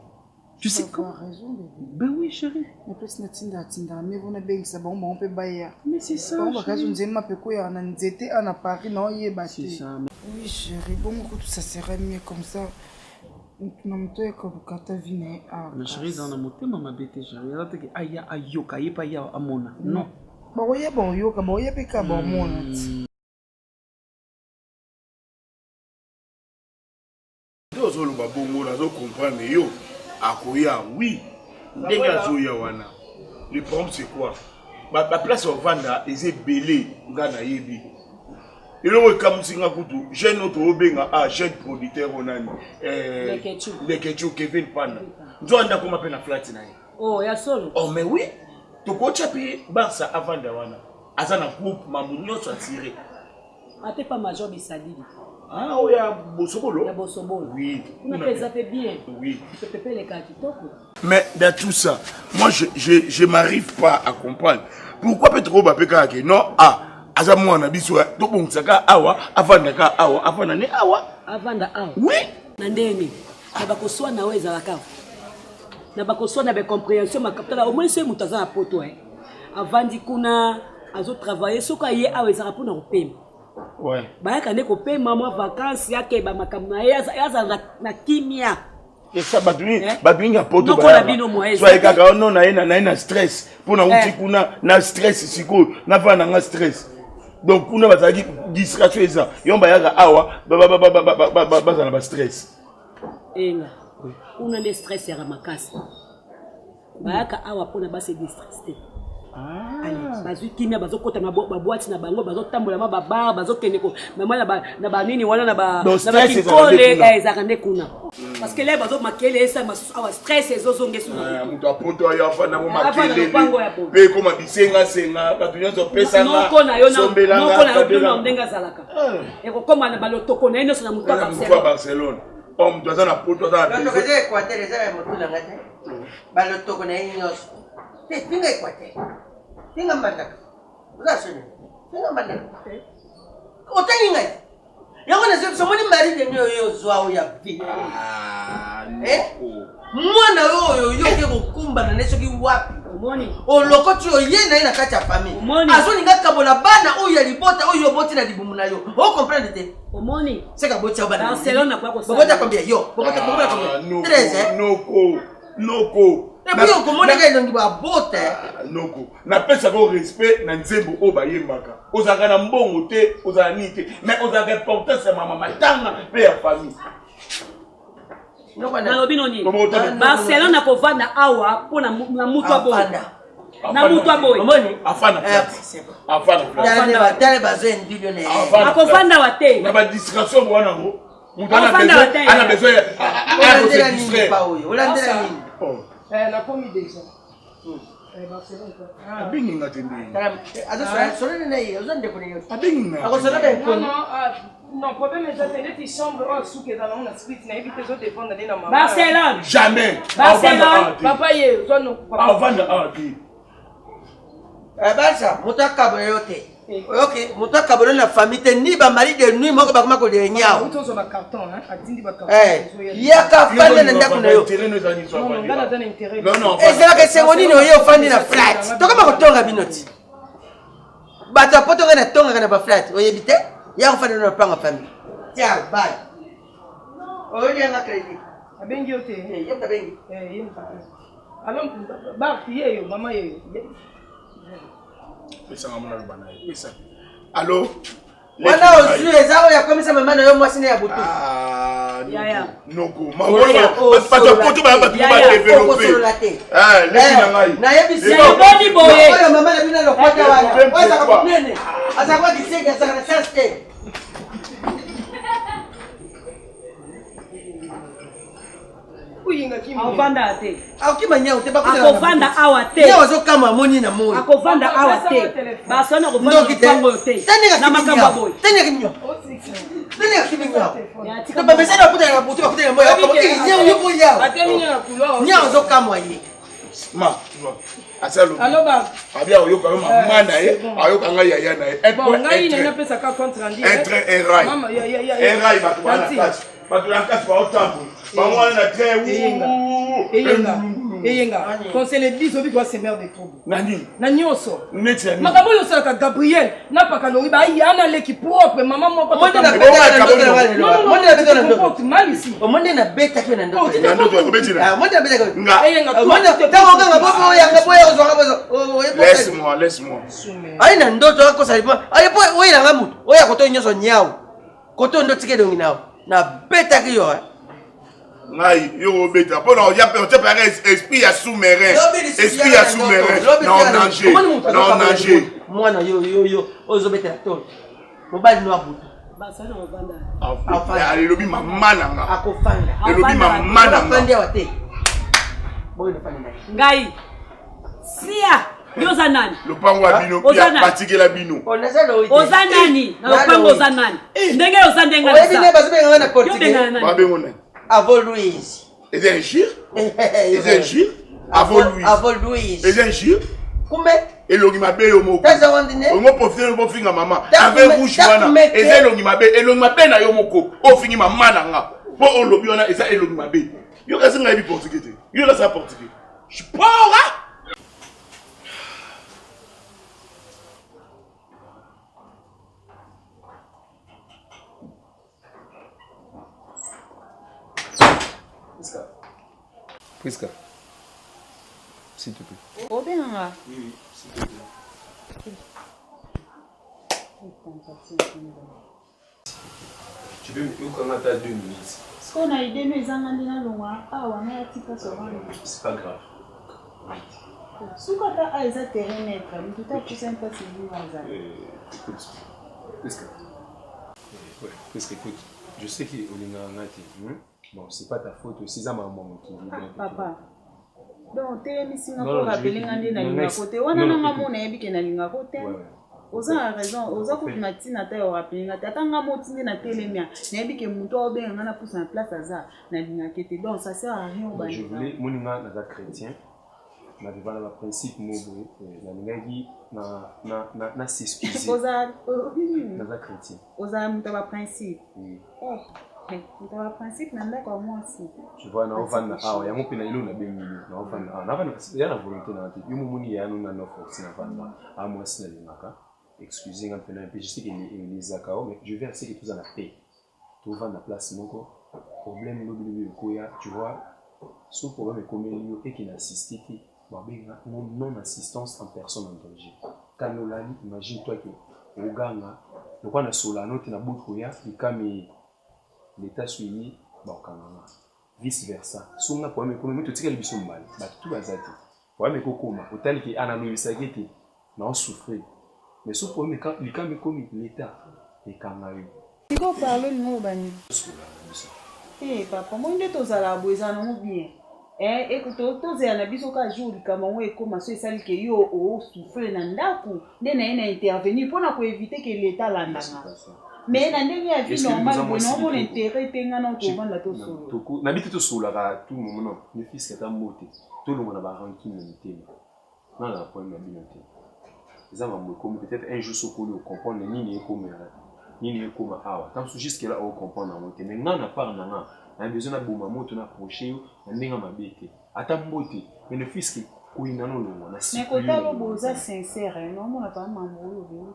[SPEAKER 12] Tu sais quoi?
[SPEAKER 13] Raison, bébé.
[SPEAKER 12] Ben oui, chérie.
[SPEAKER 13] Mais plus natinda mais vous n'avez pas bon, on peut bailler.
[SPEAKER 12] Mais c'est ça.
[SPEAKER 13] On va caser une zema peko ya na nzete ana Paris non y est
[SPEAKER 12] C'est ça.
[SPEAKER 13] Oui, chérie, bon tout ça serait mieux comme ça. Namtoe comme kata vine ah.
[SPEAKER 12] Mais chérie, dans la motema ma bête chérie. Là tu aya ayoka yepa ya amona. Non.
[SPEAKER 13] Bon ya bon yoka, bon ya peka bon mona.
[SPEAKER 2] Dozo lo babongo nazo comprendre yo. Akoya oui. Ndenge azoya wana. Le problème c'est quoi? Ba place au vanda eze belé ngana yebi. Eloko kamusinga kutu jeune auto obenga jeune producteur onani le Ketchu Kevin Panda. Nzo anda koma pe na flat na ye.
[SPEAKER 4] Oh ya solo.
[SPEAKER 2] Oh mais oui. Tokocha pe Barça avant da wana. Azana groupe mamunyo so attiré.
[SPEAKER 4] Ate pas major bisadili.
[SPEAKER 2] Ah oui, ya Bosobolo.
[SPEAKER 4] Ya Bosobolo.
[SPEAKER 2] Oui.
[SPEAKER 4] On a fait ça fait bien.
[SPEAKER 2] Oui.
[SPEAKER 4] Tu peux payer les cartes toko.
[SPEAKER 2] Mais dans tout ça, moi je m'arrive pas à comprendre. Pourquoi Petro Bapeka ke non azamu na biso to bonsaka awa avanda ka awa avanda ne awa
[SPEAKER 4] avanda awa.
[SPEAKER 2] Oui.
[SPEAKER 4] Nandeni. Na bakoswa na weza la kafu. Na bakoswa na be compréhension makaptala au moins c'est mutaza poto avandi kuna azo travailler soka ye awa ezaka pona kopema.
[SPEAKER 2] Ouais.
[SPEAKER 4] Bayaka ne kopema mwa vacances yake ba makamna yaza na kimia.
[SPEAKER 2] Et ça badwinga poto
[SPEAKER 4] ba. Noko bino moise.
[SPEAKER 2] Soit kaka non na stress pona uti kuna na stress siko na vana nga stress. Donc kuna bazaki distraction eza yomba yaka awa bazana ba stress.
[SPEAKER 4] Enga. Una de stress ya makasi. Bayaka awa pona ba se distressé. Allez, bazui kimia bazokota na boîte na bango bazotambola ma babar bazokende ko mama na ba nini wana na ba kikole ezakande kuna. Parce que là bazo makele esa awa stress ezozonge suna.
[SPEAKER 2] Muto apoto ya fana mo makele. Pe koma bisenga senga batunya zo pesa nga.
[SPEAKER 4] Noko na yo ndenga zalaka. Eko koma na balotoko na ino na muto
[SPEAKER 2] Barcelone. Om doza na poto za.
[SPEAKER 5] Lotoko de Equateur ezala muto na ngate. Balotoko na ino. Pinga Equateur. Pinga mandaka. Uzasene. Pinga mandaka. Otangi ngai. Yango na sema somoni mari de yo zwa ya vi. Mwana yo ke kokumba na nesoki wapi.
[SPEAKER 4] Omoni.
[SPEAKER 5] Olokoti oye na ina kati ya famille. Azoni ngaka bola bana oyo libota oyo boti na libumu na yo. O comprendre te.
[SPEAKER 4] Omoni.
[SPEAKER 5] Seka boti bana.
[SPEAKER 4] Barcelona kwa ko.
[SPEAKER 5] Bobota combien yo? Bobota combien? 13
[SPEAKER 2] Noko.
[SPEAKER 5] Depuis on commence à gagner ba bote.
[SPEAKER 2] Noko. Na pesa ko respect na nzembo o bayembaka. Ozaka na mbongo te, ozaka nite, mais ozaka importance ya mama matanga pe ya famille.
[SPEAKER 4] Nalobi noni. Barcelona ko vanda awa pona na mutu aboy. Na mutu aboy.
[SPEAKER 2] Afana. Afana.
[SPEAKER 5] Dale bazen billionnaire.
[SPEAKER 4] Ako vanda wate.
[SPEAKER 2] Na ba distraction wana ngo. Ana besoin
[SPEAKER 5] à distraire. Olandela nini?
[SPEAKER 13] La pomme déjà.
[SPEAKER 2] Barcelone. Abingi ngatendi.
[SPEAKER 13] Non, problème est que les chambres en sous que dans la suite n'a évité de défendre les mamans.
[SPEAKER 4] Barcelone.
[SPEAKER 2] Jamais.
[SPEAKER 4] Barcelone.
[SPEAKER 13] Papa ye, toi non.
[SPEAKER 2] Papa.
[SPEAKER 5] Barça, mutaka boyote. Ok, mutaka boyo na famille te ni ba mari de nuit moko bakoma ko de nyao.
[SPEAKER 13] Auto zo ba carton hein, atindi ba carton.
[SPEAKER 5] Yaka fande na ndako na yo.
[SPEAKER 13] Non, ngana dans intérêt.
[SPEAKER 2] Non.
[SPEAKER 5] Ezala ke sengoni no yo fande na flat. Toka ba ko tonga binoti. Bata poto ngana tonga kana ba flat. Oyebite? Ya ko fande na panga famille. Tiens, bye. Oye na crédit.
[SPEAKER 13] Abengi yote.
[SPEAKER 5] Yem tabengi.
[SPEAKER 13] Yem ta. Alors ba tiye yo, mama ye.
[SPEAKER 2] Allô?
[SPEAKER 5] Wana ozu ezao ya komisa mama na yo mwasi na ya butu.
[SPEAKER 4] Yaya.
[SPEAKER 2] Noko. Pata poto ba ba développer. Leki na ngai.
[SPEAKER 5] Na yebi si
[SPEAKER 4] boni boye.
[SPEAKER 5] Oya mama na bina lokota wana. Oya ka kunene. Asa kwa kisenge asa na chance.
[SPEAKER 4] Avanda ate.
[SPEAKER 5] Akimanya uteba
[SPEAKER 4] kuza. Akovanda awate.
[SPEAKER 5] Ye wazo kama moni na moni.
[SPEAKER 4] Akovanda awate. Basona kovanda pango te. Na makamba boy.
[SPEAKER 5] Tanya kinyo. nani akimenya to ba message na puta na puta ba puta moya ko ni yo moya
[SPEAKER 4] atemi na couloir
[SPEAKER 5] ni azo kamwa ye
[SPEAKER 2] ma asalo
[SPEAKER 4] allo ba
[SPEAKER 2] abia oyo ka mama na ye ayo ka nga yaya na ye
[SPEAKER 4] bon ngai na pesa ka contre rendu
[SPEAKER 2] être errai
[SPEAKER 4] mama ya
[SPEAKER 2] errai ba kwa na kati ba tu na kati ba otambo ba mwana na très
[SPEAKER 4] eyenga conseil l'église obi kwa semer de trouble
[SPEAKER 2] nani
[SPEAKER 4] na nyonso
[SPEAKER 2] neti ani
[SPEAKER 4] makambo yo sala ka Gabriel na paka longi ba yana leki propre maman moko
[SPEAKER 5] monde na beta na ndoto monde na beta na ndoto
[SPEAKER 4] mal ici
[SPEAKER 5] monde na beta ke na ndoto
[SPEAKER 2] na ndoto ko beti na
[SPEAKER 5] monde na beta
[SPEAKER 2] nga
[SPEAKER 4] eyenga
[SPEAKER 5] monde tango nga bobo ya ngabo ya zo ngabo
[SPEAKER 2] laisse-moi
[SPEAKER 5] ai na ndoto ko salipa ai po oyi na ngamutu oya koto nyonso nyao koto ndo tike dongi nao na beta ke yo
[SPEAKER 2] ngai yo beta pour on ya esprit à sous-marin esprit à sous-marin non nager
[SPEAKER 5] mwana yo ozo beta to mobali no abutu
[SPEAKER 4] basa na obanda
[SPEAKER 2] afanya alobi mama nanga
[SPEAKER 5] akofanda
[SPEAKER 2] alobi mama nanga
[SPEAKER 5] afandi awate boy no fanda
[SPEAKER 4] ngai sia yoza nani
[SPEAKER 2] lopango wa bino ya batikela bino
[SPEAKER 4] oza nani na lopango oza nani ndenge oza ndenge
[SPEAKER 5] oyebi ne bazibenga na portugais
[SPEAKER 2] babengo nani
[SPEAKER 5] Avant Louise.
[SPEAKER 2] Et c'est un gire? Et c'est un gire? Avant Louise.
[SPEAKER 5] Avant Louise.
[SPEAKER 2] Et c'est un gire?
[SPEAKER 5] Combien?
[SPEAKER 2] Et l'ongi m'a bé au mot.
[SPEAKER 5] T'as un dîner?
[SPEAKER 2] Au mot profiter de mon finger maman. Avec rouge wana. Et c'est l'ongi m'a bé. Et l'ongi m'a bé na yo moko. Au fini ma mananga. Pour on lobi on a et ça et l'ongi m'a bé. Yo kasi ngai bi portugais. Yo là ça portugais. Je pas là.
[SPEAKER 10] Priska, s'il te plaît.
[SPEAKER 14] Oh bien là.
[SPEAKER 10] Oui, s'il te plaît. Tu peux me prendre 2 minutes.
[SPEAKER 14] Ce qu'on a aidé mes angandina longa, ah on a tika souvent.
[SPEAKER 10] C'est pas grave.
[SPEAKER 14] Soukata a eza terrain net, mais tout à fait sympa c'est lui Mazan.
[SPEAKER 10] Écoute, Priska. Ouais, Priska, écoute. Je sais qu'il y a un bon, c'est pas ta faute aussi, ça m'a manqué.
[SPEAKER 14] Papa. Donc, tu es ici, on a rappelé un côté. On a un mot, on a ébiqué un côté. Vous avez raison, vous avez dit que tu as rappelé un côté. Tu as un mot, tu as télé, mais ébiqué mon toit, on a poussé en place à ça. Donc, ça sert à rien.
[SPEAKER 10] Je voulais, mon nom est chrétien. Na devant le principe mobile na ningi na s'excuser na chrétien
[SPEAKER 14] oza mutaba principe mutaba principe na ndako moi aussi
[SPEAKER 10] tu vois na ovana awa yango pena ilo na bengi na ovana na vana ya na volonté na te yumu muni ya no na no force na vana a moi si na limaka excusez un peu un peu je sais que les akao mais je vais essayer que tout en a paix tout va na place moko problème mobile koya tu vois son problème est comme il et qu'il assiste qui non-assistance en personne en danger. Quand on l'a dit, imagine-toi que au Ghana, le roi de Solano, tu as beaucoup de l'État suivi, vice-versa. Si on a un problème économique, tu as des mal, tout va être. Problème économique, autant qu'il y a un ami qui a souffert. Mais ce problème, il y a l'État et Kangaï.
[SPEAKER 14] Tu peux parler de nous, Bani? Eh, papa, moi, je suis allé bien. Écoute, tous les amis qui jour du Cameroun et comme ça, c'est que yo au souffle nandaku, n'est intervenir pour éviter que l'État l'anda. Mais dans des vie normale, bon intérêt tenga non comment la tout solo.
[SPEAKER 10] N'habite tout solo là tout le moment, le fils est en moté, tout le monde a ranking unité. Non, la problème est bien. Les hommes comme peut-être un jour sur le comprendre ni comme ah, tant jusque là on comprend en moté, mais non n'a pas nana. On a besoin de beaucoup moto na approcher on ndinga mabete ata mbote mais le fils qui kuina no lo na
[SPEAKER 14] mais côté boza sincère non on a pas mambo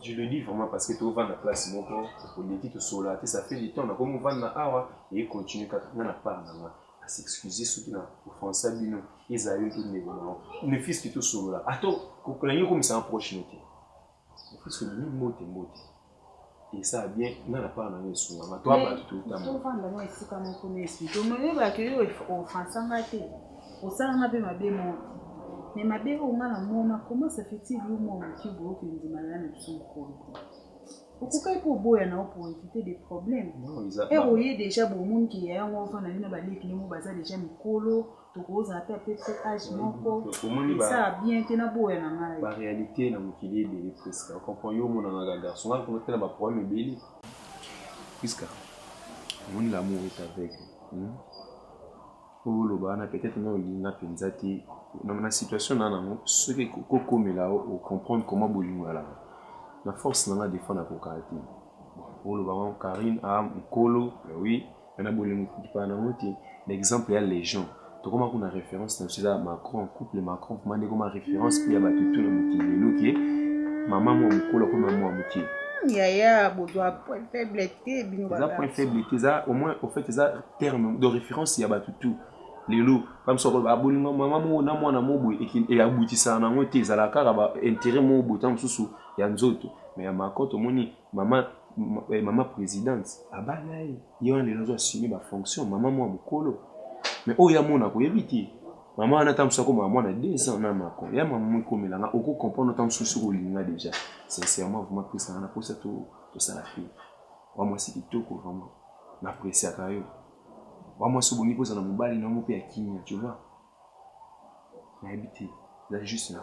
[SPEAKER 10] je le dis vraiment parce que tu vas na place moko pour les titres sola ça fait du temps na comme on va na awa et continue quand on a pas à s'excuser surtout na offense bino ils a eu tout le fils qui tout sola attends ko klanyo comme ça approche noté le fils que ni mote et ça bien n'a pas dans les sous ma toi pas tout le temps
[SPEAKER 14] on va dans ici comme on connaît ici donc me ba que yo offense ngate au sein na be mabe mo mais mabe o ngala mona comment ça fait-il moi qui veut que nous malana sur ko pourquoi pour boya na pour éviter des problèmes et voyez déjà bon monde qui est en enfant na bina ba leki ni mo baza déjà mikolo to koza ta peut-être âge moko et ça bien que na boya na ngai
[SPEAKER 10] la réalité na mokili de presque on comprend yo mona na garçon on a comme tellement problème beli puisque l'amour est avec. Pour le bana peut-être non lina penzati dans la situation nan ce que koko mela au comprendre comment bolingo là la force n'a des fois na kokati pour le bana Karine a Mkolo oui na bolingo pas na moti l'exemple il y a les gens to comment qu'on a référence dans cela Macron couple Macron mandé comme référence puis il y a battu tout le moti qui maman mo Mkolo comme maman moti
[SPEAKER 14] Yaya besoin point faiblité bino
[SPEAKER 10] ça point faiblité ça au moins au fait ça terme de référence il y a battu tout les loups comme ça ba bolingo maman na mwana mobo et abutisa na ngote za la kara ba intérêt mo botam susu ya nzoto mais ya makoto moni maman présidente abana yo on les assumer ba fonction maman mo mukolo mais o ya mona ko éviter maman na tamsa ko maman na 2 ans na mako ya maman ko melanga oko comprendre tam susu ko linga déjà sincèrement vraiment que ça na pour ça tout ça la fille moi c'est kitoko vraiment n'apprécie akayo moi ce bongi pose na mobali na mo pe ya kinya tu vois na habité là juste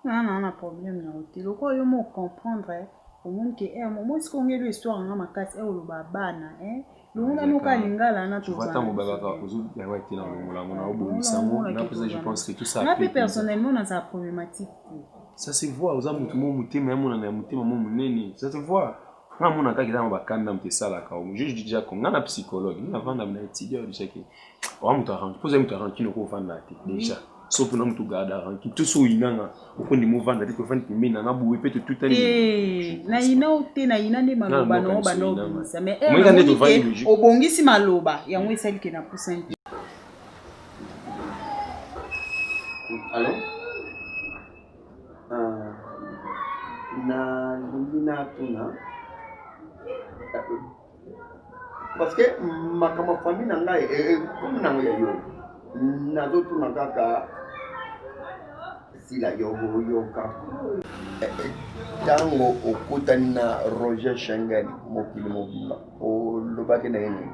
[SPEAKER 10] là
[SPEAKER 14] non problème na hôtel ko yo mo comprendre au monde que moi ce qu'on est l'histoire na makasi o lo babana le monde no ka lingala na
[SPEAKER 10] tu vois ta mobali ka ozu ya wa tena na mona obomisa mo na peut je pense que tout ça
[SPEAKER 14] moi personnellement dans sa problématique
[SPEAKER 10] ça se voit aux amis tout le monde mutima mona na mutima mo munene ça se voit na mona ka kidama bakanda mtesala ka o juge déjà ko ngana psychologue na vanda na étudiant déjà que o amuta ranki pose amuta ranki no ko vanda te déjà sauf na mutu gada ranki tout so inanga ko ndi mo vanda te ko vanda mina na buwe peut tout
[SPEAKER 14] ani na ina ote na ina ndi maloba no bano bisa mais obongisi maloba yango esali ke na pousin
[SPEAKER 9] Allô na lina tuna parce que ma famille na ngai comme na yo na zo tuna kaka sila yo ka tango okutani na Roger Schengen mokili mobimba o lobaki na yene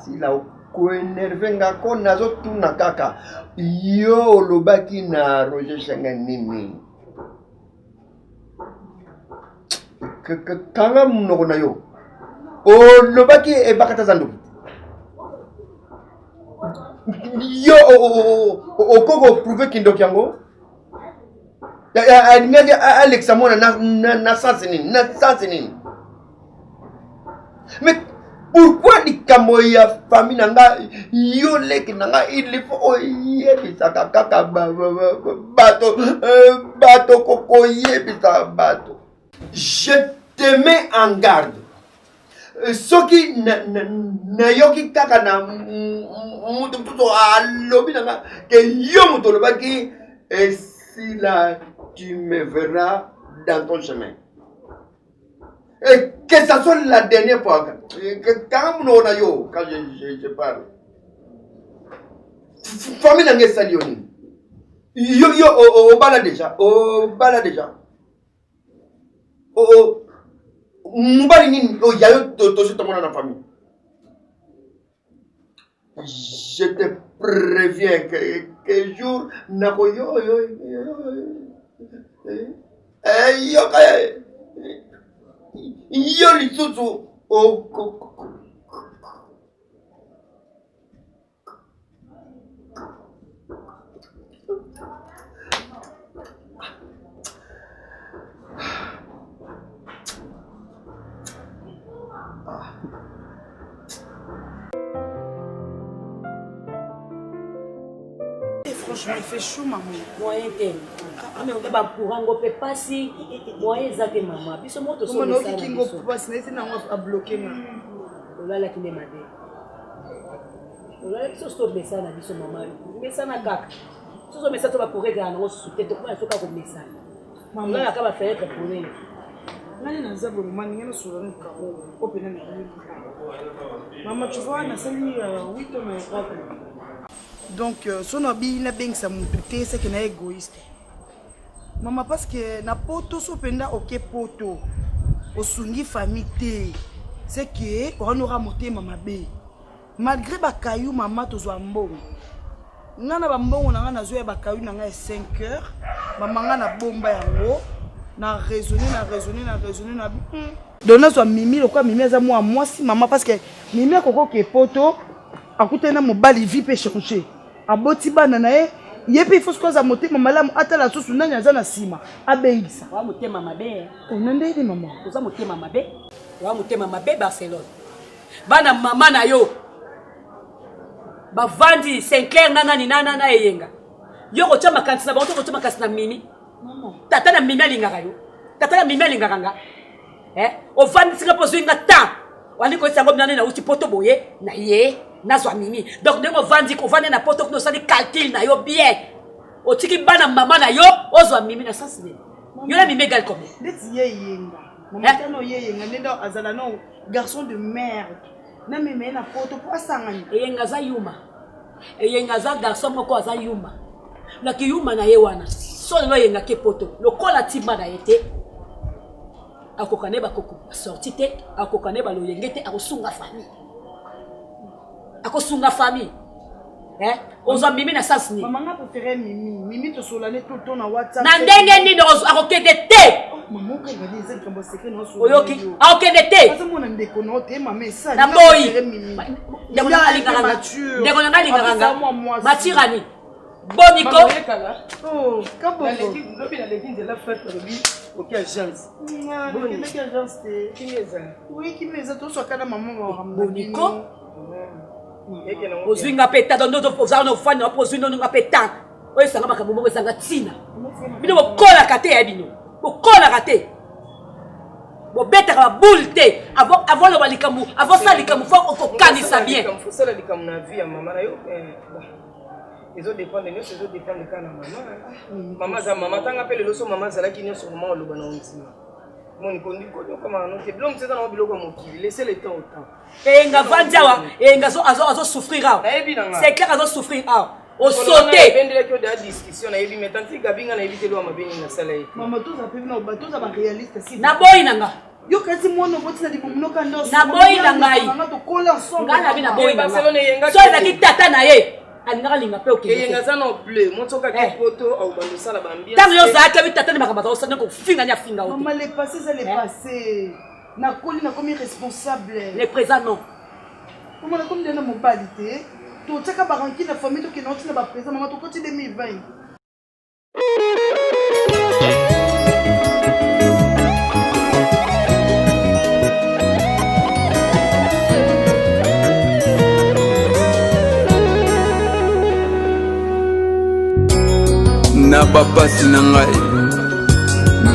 [SPEAKER 9] sila ko énervé ngako nazo tuna kaka yo lobaki na Roger Schengen nini kanga mnoko na yo o lobaki e bakata zandu yo okoko prouver kindoki yango ya Alex amona na sensini mais pourquoi likambo ya famille nanga yo leki nanga il faut yebisa kaka bato koko yebisa bato je te mets en garde soki na yoki kaka na mutu mtuto alobi nanga ke yo mutu lobaki si là tu me verras dans ton chemin. Et que ça soit la dernière fois, quand je parle, famille n'a pas salioni. Yo, au bala déjà. Mubali ni yayo to tout monde dans la famille. Je te préviens que jour na ko yo li tutu
[SPEAKER 13] Franchement, il fait chaud, maman.
[SPEAKER 7] Moyen tel. Mais on va courant, on peut passer. Moyen zaté maman. Puis ce mot de son.
[SPEAKER 13] On a qui go passer, c'est non à bloquer là.
[SPEAKER 7] Là là qui n'est madé. Là ça stop ça na biso maman. Mais ça na kaka. Ça mais ça tu vas courir dans nos sous tête quoi ça comme ça. Maman là ka va faire pour lui.
[SPEAKER 13] Nani na zabo mani ngena sura ni ka open na. Maman tu vois na sali 8 ans mais pas. Donc, son abi na beng sa mututé c'est que na égoïste. Maman parce que na poto so penda ok poto osungi famille té c'est que on aura monté maman bé. Malgré ba kayou maman tozwa mbongo. Ngana ba mbongo na ngana zo ba kayou na nga 5 heures. Maman ngana bomba yango na raisonner na dona so mimi lokwa mimi aza moi si maman parce que mimi akoko ke poto akutena mobali vie peut changer aboti bana na ye yepe il faut que ça monter mama la atala susu nani aza na sima abeisa
[SPEAKER 4] wa motema mabe
[SPEAKER 13] onande ile mama
[SPEAKER 4] oza motema mabe wa motema mabe Barcelone bana mama na yo bavandi Sinclair nana eyenga yo ko chama kanti na bantu ko chama kasi na mimi tata na mimi alingaka yo tata na mimi alingaka nga ovandi singa pozinga ta wani ko sango binane na uti poto boye na ye nazwa mimi donc ndenge ovandi ko vandi na poto ko sali calcul na yo bien otiki bana mama na yo ozwa mimi na sens ne yo na mimi égal combien
[SPEAKER 13] ndeti ye yenga mama tano ye yenga ndendo azala no garçon de merde na mimi na poto po asangani
[SPEAKER 4] eyenga za yuma eyenga za garçon moko aza yuma na ki yuma na ye wana so lo yenga ke poto lokola timba na yete akokane ba koko sorti te akokane ba lo yengete akosunga famille ozo mimi na sens ni
[SPEAKER 13] mama nga préféré mimi to solane tout ton na WhatsApp
[SPEAKER 4] na ndenge ni akokende te
[SPEAKER 13] mama ko ngali ze kambo secret no so
[SPEAKER 4] oyoki akokende te
[SPEAKER 13] aza mona ndeko no te mama esa
[SPEAKER 4] na boyi ndeko na linganga matirani boniko
[SPEAKER 13] oh kabo
[SPEAKER 5] lobi na levi de la fête lobi OK agence
[SPEAKER 13] boniko agence te kimeza oui kimeza to so kana mama wa
[SPEAKER 4] boniko ozwinga peta dondo ozana ofanya opozwino nga peta oyesanga makambo moko ezanga tina bino bokola kate ya bino bokola kate bobetaka baboule te avant loba likambo avant ça likambo faut kokanisa bien
[SPEAKER 5] faut ça likambo na vie ya mama na yo ezo dépendre nyonso ezo dépendre kaka na mama za mama tanga mpe lelo so mama azalaki nyonso mama oloba na ontima moni kondi koma note biloko mteza na biloko mokili laissez le temps au temps
[SPEAKER 4] enga vanjawa enga azo souffrir awa c'est clair azo souffrir awa au sauter
[SPEAKER 5] pendele ko da discussion na yebi metanti gabinga na yebi telo mabeni na sala yetu
[SPEAKER 13] mama toza pe na batoza ba réaliste si
[SPEAKER 4] na boy nanga
[SPEAKER 13] yo kasi mwana boti na dibomunoka ndoso
[SPEAKER 4] na boy nanga
[SPEAKER 13] mama to kola ensemble
[SPEAKER 4] ngana bi na boy nanga
[SPEAKER 5] Barcelone yenga
[SPEAKER 4] so eza kitata na ye alingaka linga pe okende
[SPEAKER 5] yenga za no bleu motoka ke poto au bando sala bambia
[SPEAKER 4] tango yo za ka bitata ni makamata osana ko finga nya finga ote
[SPEAKER 13] mama le passé ça le passé na koli na comme responsable
[SPEAKER 4] le présent non
[SPEAKER 13] comment na comme dena mobali te to tsaka baranki na famille to kinoti na ba présent mama to koti 2020
[SPEAKER 15] na bapasi na ngai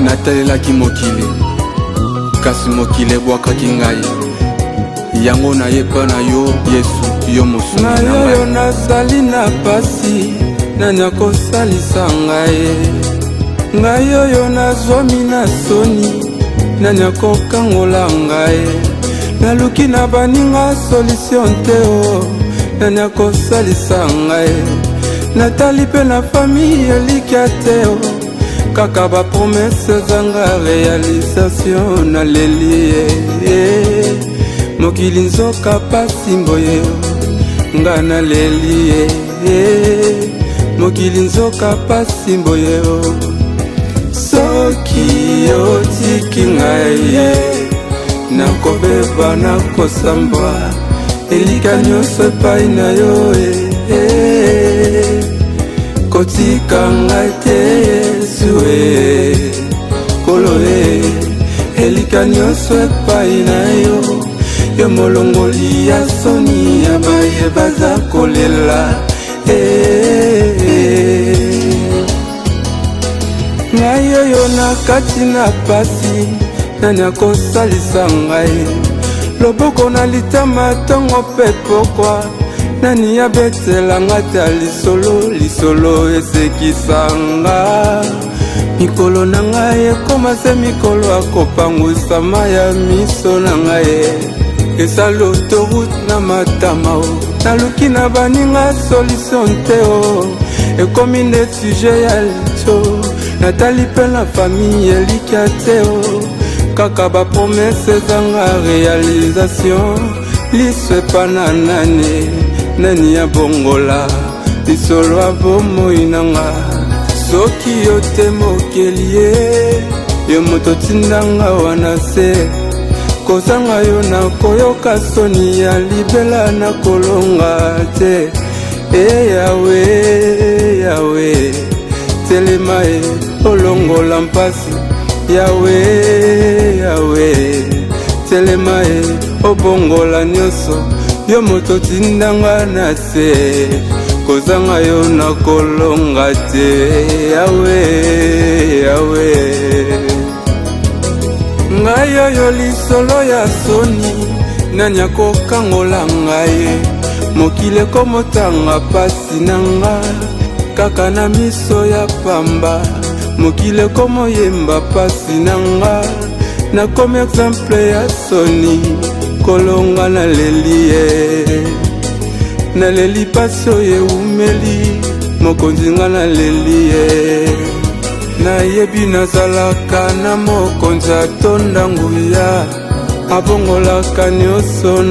[SPEAKER 15] natalelaki mokili kasi mokili ebwakaki ngai yango nayepa na yo Yesu yo mosungi na ngai yo nazali na pasi nani akosalisa ngai oyo nazwami na soni nani akokangola ngai naluki na baninga solution te o nani akosalisa ngai natali mpe na famille elikya te o kaka bapromese zanga réalisation naleli mokili nzoka pasi mboye nga naleli mokili nzoka pasi mboye soki otiki ngai nakobeba nakosambwa elika nyonso epai na yo kotika ngai te Yesu kolo elika nyonso epai na yo yo molongoli ya soni ya baye baza kolela ngai oyo na kati na pasi nani akosalisa ngai loboko na litama ntongo mpe pokwa nani abetelanga ta lisolo esekisanga mikolo na ngai ekoma se mikolo akopangwisama ya miso na ngai esali autoroute na matama o naluki na baninga solution te o ekomi nde sujet ya licho natali mpe na famille elikya te o kaka bapromese ezanga réalisation liso epa na nani ya bongola lisolo abo moi nanga soki yo te mokeli ye yo moto tindanga wana se kozanga yo na koyoka soni ya libela na kolonga te yawe yawe telema olongola mpasi yawe yawe telema obongola nyonso yo moto tindanga na se kozanga yo na kolonga te yawe yawe ngai oyo lisolo ya soni nani akokangola ngai mokili ekomotanga pasi na nga kaka na miso ya pamba mokili ekomoyemba pasi na nga nakomi exemple ya soni kolonga na leli ye naleli pasi oyo eumeli mokonzi nga naleli ye nayebi nazalaka na mokonzi atonda nguya abongolaka nyonso